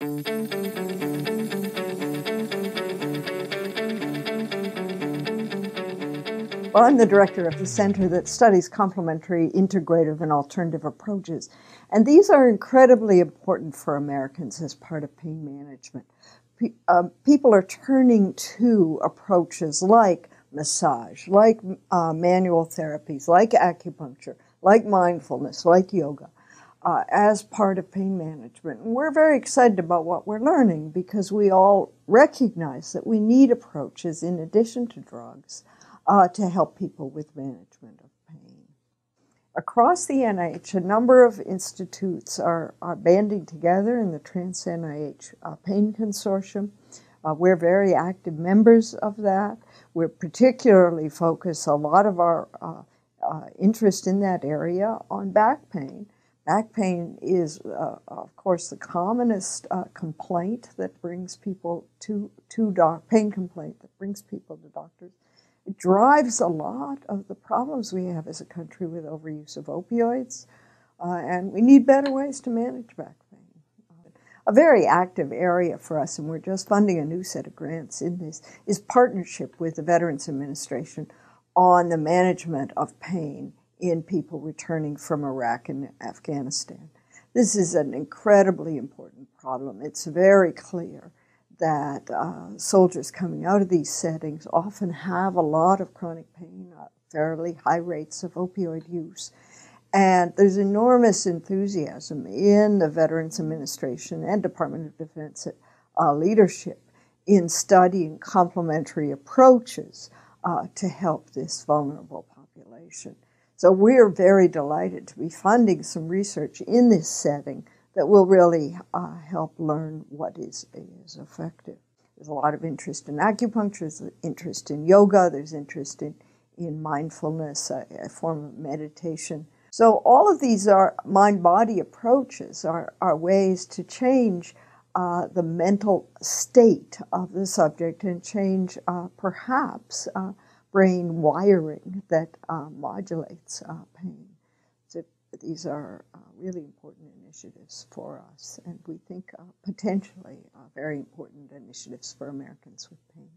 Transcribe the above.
Well, I'm the director of the center that studies complementary, integrative, and alternative approaches. And these are incredibly important for Americans as part of pain management. People are turning to approaches like massage, like manual therapies, like acupuncture, like mindfulness, like yoga, as part of pain management. And we're very excited about what we're learning because we all recognize that we need approaches in addition to drugs to help people with management of pain. Across the NIH, a number of institutes are banding together in the Trans-NIH Pain Consortium. We're very active members of that. We're particularly focused a lot of our interest in that area on back pain. Back pain is, of course, the commonest complaint that brings people pain complaint that brings people to doctors. It drives a lot of the problems we have as a country with overuse of opioids, and we need better ways to manage back pain. A very active area for us, and we're just funding a new set of grants in this, is partnership with the Veterans Administration on the management of pain in people returning from Iraq and Afghanistan. This is an incredibly important problem. It's very clear that soldiers coming out of these settings often have a lot of chronic pain, fairly high rates of opioid use. And there's enormous enthusiasm in the Veterans Administration and Department of Defense leadership in studying complementary approaches to help this vulnerable population. So we're very delighted to be funding some research in this setting that will really help learn what is effective. There's a lot of interest in acupuncture, there's interest in yoga, there's interest in mindfulness, a form of meditation. So all of these are mind-body approaches are ways to change the mental state of the subject and change perhaps brain wiring that modulates pain. So these are really important initiatives for us, and we think potentially very important initiatives for Americans with pain.